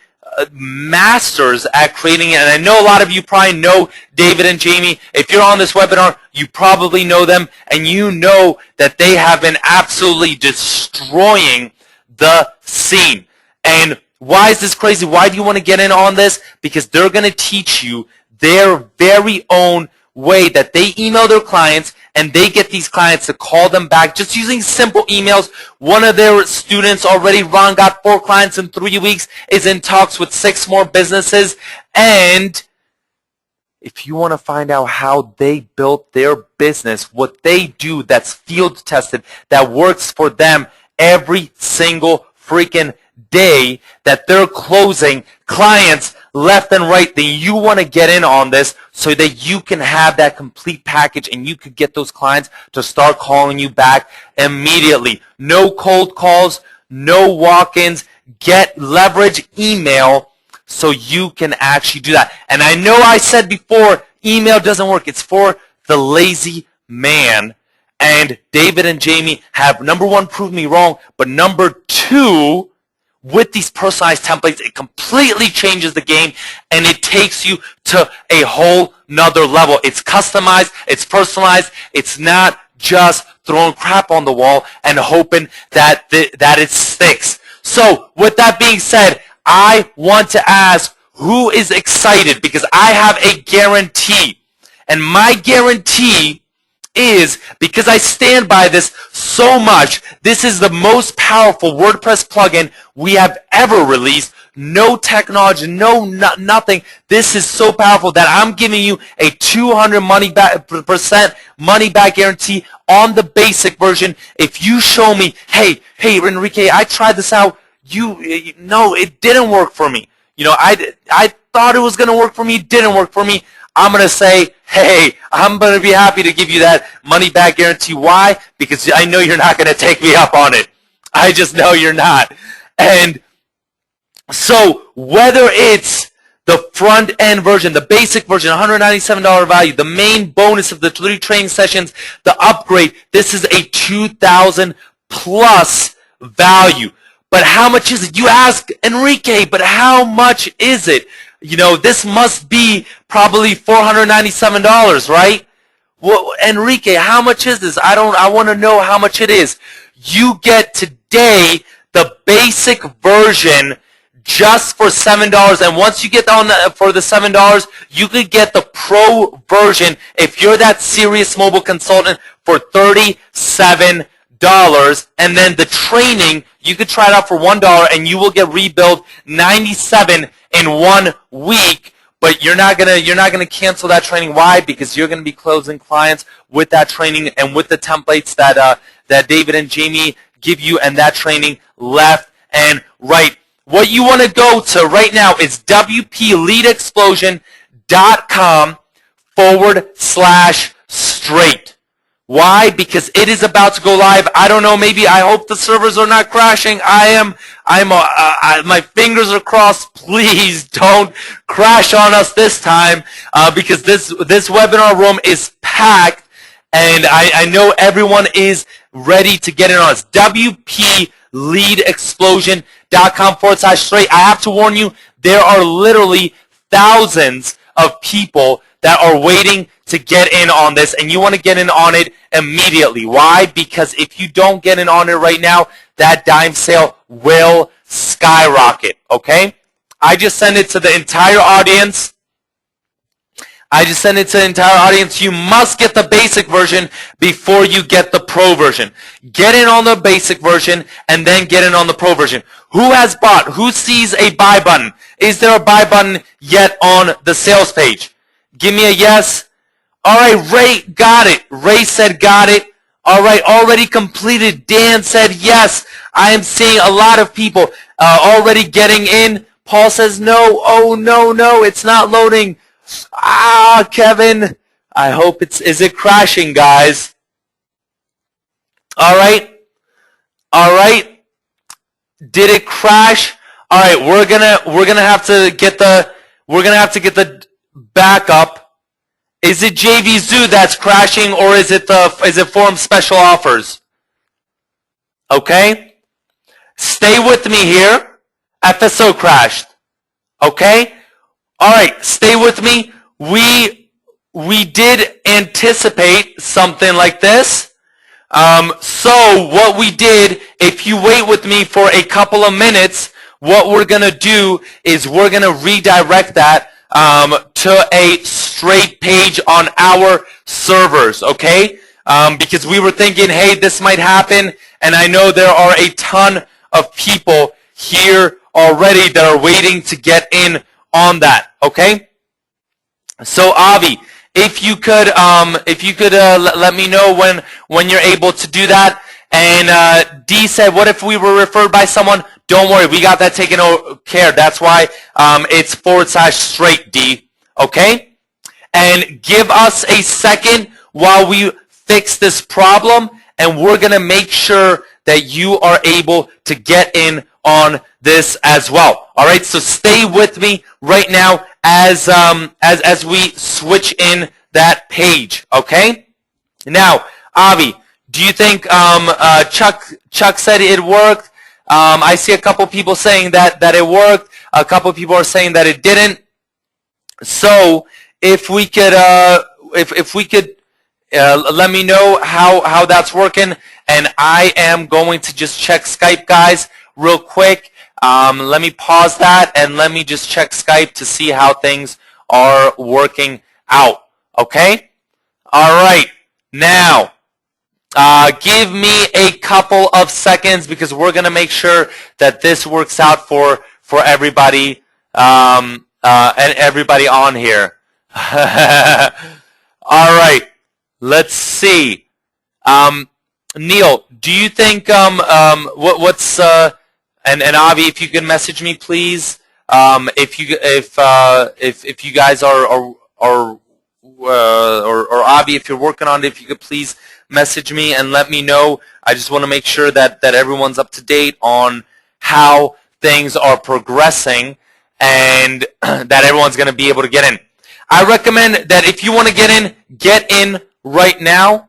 masters at creating it, and I know a lot of you probably know David and Jamie. If you're on this webinar, you probably know them, and you know that they have been absolutely destroying the scene. And why is this crazy? Why do you want to get in on this? Because they're going to teach you their very own way that they email their clients, and they get these clients to call them back just using simple emails. One of their students already, Ron, got 4 clients in 3 weeks, is in talks with 6 more businesses. And if you want to find out how they built their business, what they do that's field tested, that works for them every single freaking day, that they're closing clients left and right, then you want to get in on this so that you can have that complete package and you could get those clients to start calling you back immediately. No cold calls, no walk-ins. Get leverage email so you can actually do that. And I know I said before, email doesn't work. It's for the lazy man. And David and Jamie have, number 1, proved me wrong, but number 2, with these personalized templates, it completely changes the game, and it takes you to a whole nother level. It's customized, it's personalized, it's not just throwing crap on the wall and hoping that it sticks. So, with that being said, I want to ask, who is excited? Because I have a guarantee, and my guarantee is, because I stand by this so much, this is the most powerful WordPress plugin we have ever released. No technology, nothing. This is so powerful that I'm giving you a 200% money back guarantee on the basic version. If you show me, hey Enrique, I tried this out. No, it didn't work for me. I thought it was going to work for me. It didn't work for me. I'm going to say, hey, I'm going to be happy to give you that money back guarantee. Why? Because I know you're not going to take me up on it. I just know you're not. And so whether it's the front end version, the basic version, $197 value, the main bonus of the 3 training sessions, the upgrade, this is a 2,000 plus value. But how much is it? You ask, Enrique, but how much is it? This must be probably $497, right? Well, Enrique, how much is this? I want to know how much it is. You get today the basic version just for $7, and once you get on for the $7, you could get the pro version if you're that serious mobile consultant for $37. And then the training, you could try it out for $1, and you will get rebuilt 97 in 1 week. But you're not gonna cancel that training. Why? Because you're gonna be closing clients with that training and with the templates that David and Jamie give you, and that training left and right. What you want to go to right now is wpleadexplosion.com/straight. Why? Because it is about to go live. I don't know. Maybe I hope the servers are not crashing. My fingers are crossed. Please don't crash on us this time, because this webinar room is packed, and I know everyone is ready to get in on us. wpleadexplosion.com/straight. I have to warn you, there are literally thousands of people that are waiting to get in on this, and you want to get in on it immediately. Why? Because if you don't get in on it right now, that dime sale will skyrocket, okay? I just sent it to the entire audience. You must get the basic version before you get the pro version. Get in on the basic version and then get in on the pro version. Who has bought? Who sees a buy button? Is there a buy button yet on the sales page? Give me a yes. All right, Ray got it. Ray said got it. All right, already completed. Dan said yes. I am seeing a lot of people already getting in. Paul says no. Oh, no, no, it's not loading. Ah, Kevin. I hope is it crashing, guys? All right. All right. Did it crash? All right, we're gonna have to get the backup. Is it JV Zoo that's crashing, or is it Forum Special Offers? Okay. Stay with me here. FSO crashed. Okay. All right. Stay with me. We did anticipate something like this. So what we did, if you wait with me for a couple of minutes, what we're going to do is we're going to redirect that to a straight page on our servers, okay? Because we were thinking, hey, this might happen, and I know there are a ton of people here already that are waiting to get in on that, okay? So Avi, if you could let me know when you're able to do that. And D said, what if we were referred by someone? Don't worry, we got that taken care. That's why it's /straight D. Okay? And give us a second while we fix this problem, and we're going to make sure that you are able to get in on this as well. All right? So stay with me right now as we switch in that page. Okay? Now, Avi, do you think Chuck said it worked? I see a couple people saying that it worked. A couple people are saying that it didn't. So if we could let me know how that's working, and I am going to just check Skype, guys, real quick. Let me pause that and let me just check Skype to see how things are working out. Okay? All right. Now, give me a couple of seconds because we're going to make sure that this works out for everybody and everybody on here. All right. Let's see. Neil, do you think what's and Avi, if you can message me, please. If you guys are or Avi, if you're working on it, if you could please message me and let me know. I just want to make sure that everyone's up to date on how things are progressing and that everyone's going to be able to get in. I recommend that if you want to get in right now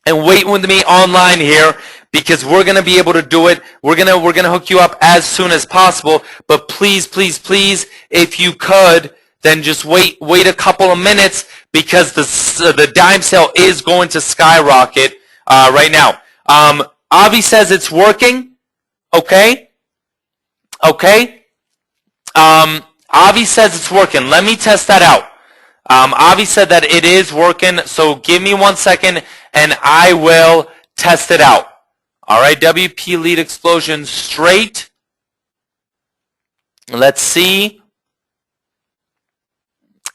and wait with me online here, because we're going to be able to do it. We're going to hook you up as soon as possible, but please, please, please, if you could, then just wait a couple of minutes because the dime sale is going to skyrocket right now. Avi says it's working. Okay. Okay. Avi says it's working. Let me test that out. Avi said that it is working, so give me 1 second and I will test it out. All right, WP lead explosion straight. Let's see.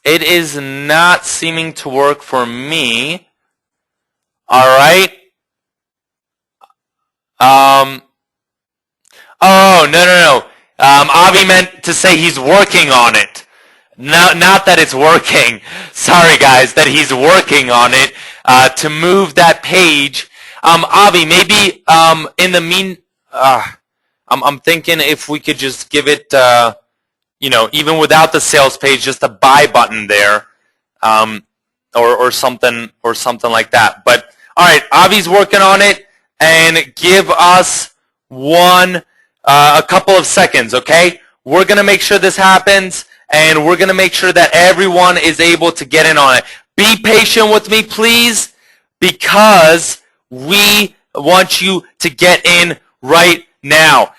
It is not seeming to work for me. All right. Oh, no. Avi meant to say he's working on it. No, not that it's working. Sorry, guys, that he's working on it to move that page. Avi, maybe in the I'm thinking if we could just give it, even without the sales page, just a buy button there, or something like that. But all right, Avi's working on it, and give us a couple of seconds, okay? We're gonna make sure this happens, and we're gonna make sure that everyone is able to get in on it. Be patient with me, please, because we want you to get in right now.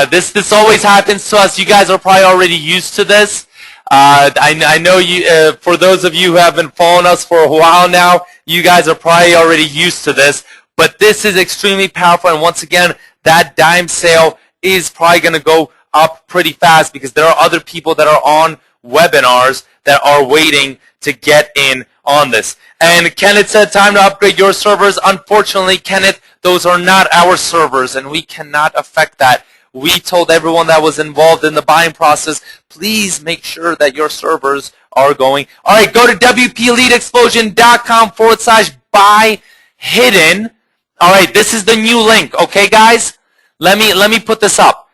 This always happens to us. You guys are probably already used to this. I know you. For those of you who have been following us for a while now, you guys are probably already used to this. But this is extremely powerful. And once again, that dime sale is probably going to go up pretty fast because there are other people that are on webinars that are waiting to get in on this. And Kenneth said, time to upgrade your servers. Unfortunately, Kenneth, those are not our servers, and we cannot affect that. We told everyone that was involved in the buying process, please make sure that your servers are going. All right, go to WPEliteExplosion.com/buy hidden. All right, this is the new link. Okay, guys, let me put this up.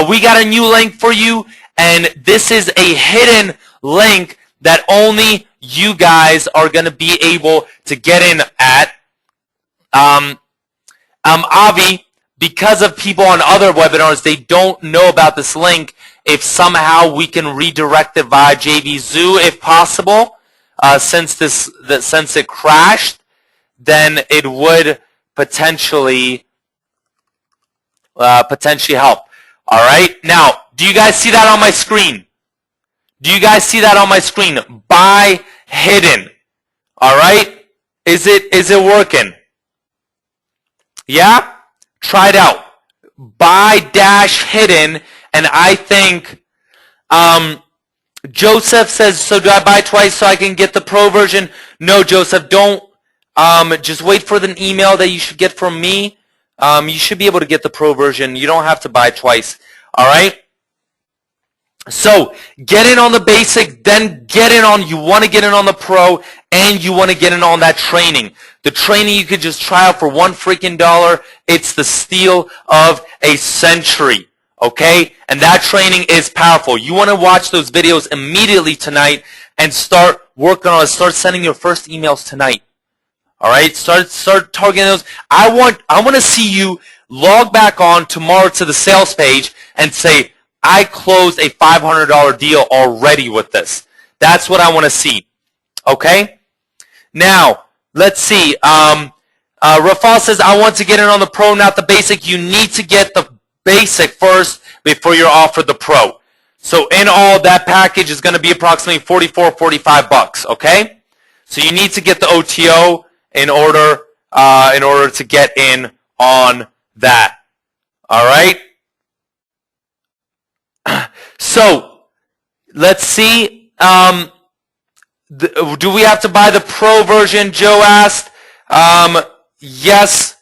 We got a new link for you, and this is a hidden link that only you guys are going to be able to get in at. Avi, because of people on other webinars, they don't know about this link. If somehow we can redirect it via JVZoo, if possible, since it crashed, then it would potentially help. All right. Now, do you guys see that on my screen? Do you guys see that on my screen? Buy hidden. All right. Is it working? Yeah? Try it out. Buy dash hidden, and I think Joseph says, so do I buy twice so I can get the pro version? No, Joseph, don't. Just wait for the email that you should get from me. You should be able to get the pro version. You don't have to buy twice. All right? So get in on the basic, then get in on, you want to get in on the pro, and you want to get in on that training. The training you could just try out for $1 freaking. It's the steal of a century. Okay? And that training is powerful. You want to watch those videos immediately tonight and start working on it. Start sending your first emails tonight. All right? Start targeting those. I want to see you log back on tomorrow to the sales page and say, I closed a $500 deal already with this. That's what I want to see. Okay? Now, let's see. Rafal says, I want to get in on the pro, not the basic. You need to get the basic first before you're offered the pro. So in all, that package is going to be approximately $45, okay? So you need to get the OTO in order to get in on that. All right? So let's see. Do we have to buy the pro version? Joe asked. Yes,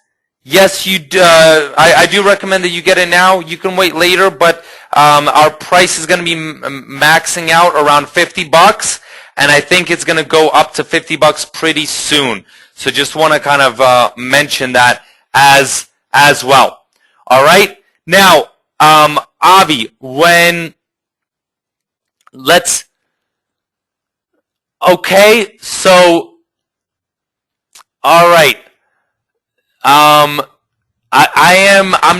you do. I do recommend that you get it now. You can wait later, but our price is going to be maxing out around $50, and I think it's going to go up to $50 pretty soon. So just want to kind of mention that as well. All right. Now, Avi, okay, so, all right. I'm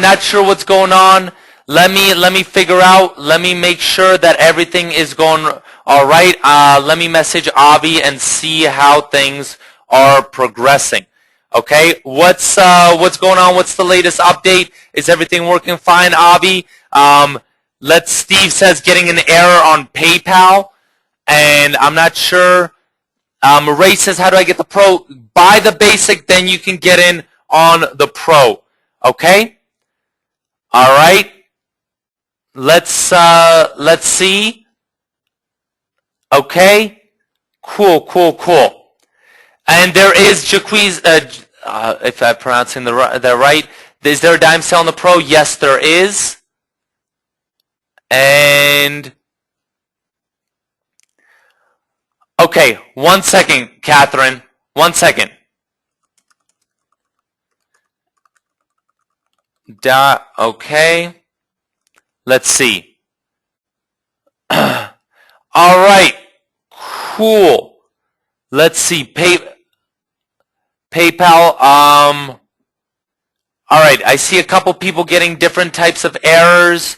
not sure what's going on. Let me figure out, let me make sure that everything is going all right. Let me message Avi and see how things are progressing. Okay, what's going on? What's the latest update? Is everything working fine, Avi? Steve says getting an error on PayPal, and I'm not sure. Ray says, how do I get the pro? Buy the basic, then you can get in on the pro. Okay? All right. Let's see. Okay. Cool. And there is Jaquiz, if I'm pronouncing that right. Is there a dime sale on the pro? Yes, there is. And okay, 1 second, Catherine. 1 second. Okay. Let's see. All right. Cool. Let's see. PayPal. All right. I see a couple people getting different types of errors.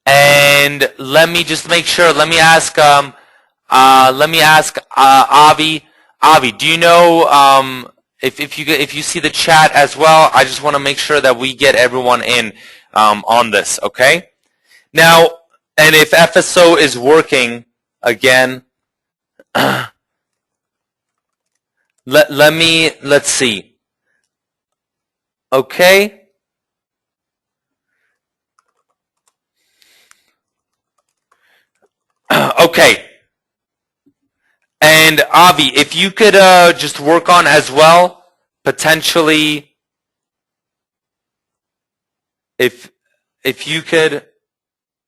And let me just make sure. Let me ask Avi. Avi, do you know if you see the chat as well? I just want to make sure that we get everyone in on this. Okay. Now, and if FSO is working again, let's see. Okay. Okay. And Avi, if you could just work on as well, potentially, if you could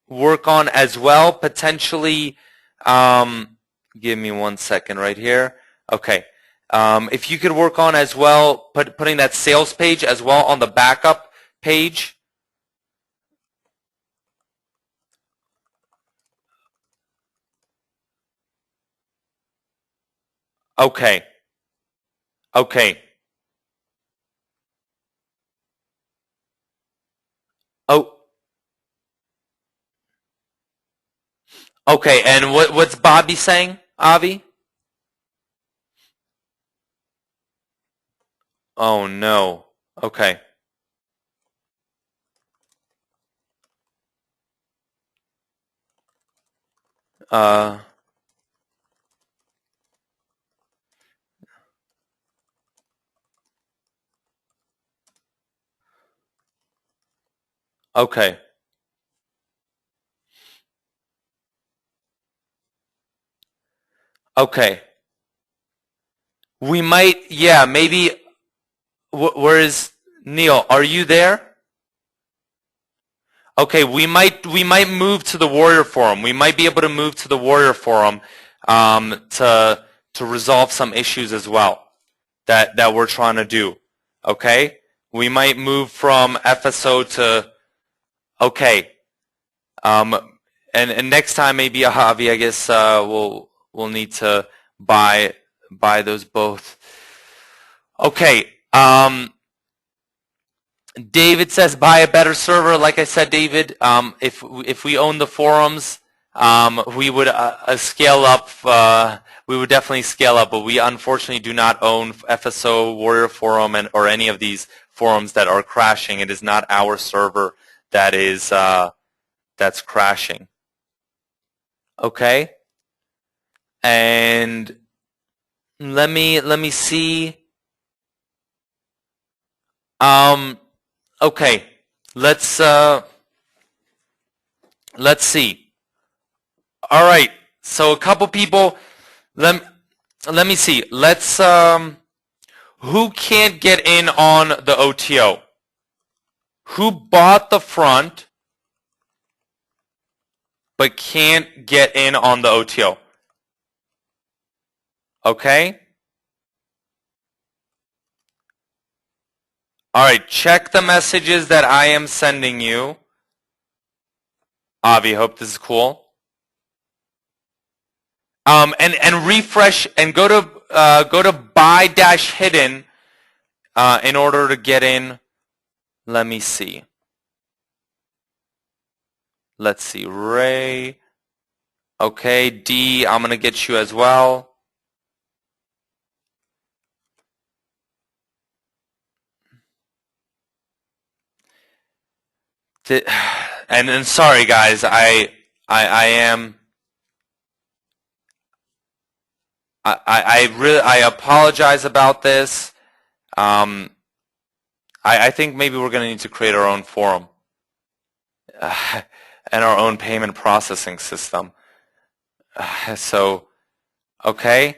work on as well, potentially, give me 1 second right here. Okay. If you could work on as well, putting that sales page as well on the backup page. Okay. Okay. Oh, okay. And what's Bobby saying, Avi? Oh no. Okay. Uh. Okay. Okay. We might. Yeah. Maybe. Where is Neil? Are you there? Okay. We might move to the Warrior Forum. We might be able to move to the Warrior Forum, to resolve some issues as well that we're trying to do. Okay. We might move from FSO to. Okay. Um, and next time maybe a hobby. I guess we'll need to buy those both. Okay. David says buy a better server. Like I said, David, if we own the forums, we would scale up. We would definitely scale up, but we unfortunately do not own FSO, Warrior Forum, or any of these forums that are crashing. It is not our server that is that's crashing. Okay, and let me see. Okay, let's see. All right, so a couple people. Let me see. Let's who can't get in on the OTO? Who bought the front but can't get in on the OTO? Okay? All right, check the messages that I am sending you. Avi, hope this is cool. And refresh and go to buy-hidden in order to get in. Let me see. Let's see, Ray. Okay, D, I'm gonna get you as well. And sorry guys, I am. I really apologize about this. I think maybe we're going to need to create our own forum and our own payment processing system. So, okay,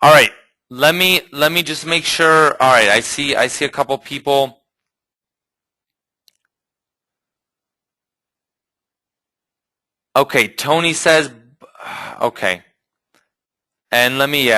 all right. Let me just make sure. All right, I see a couple people. Okay, Tony says. Okay, and let me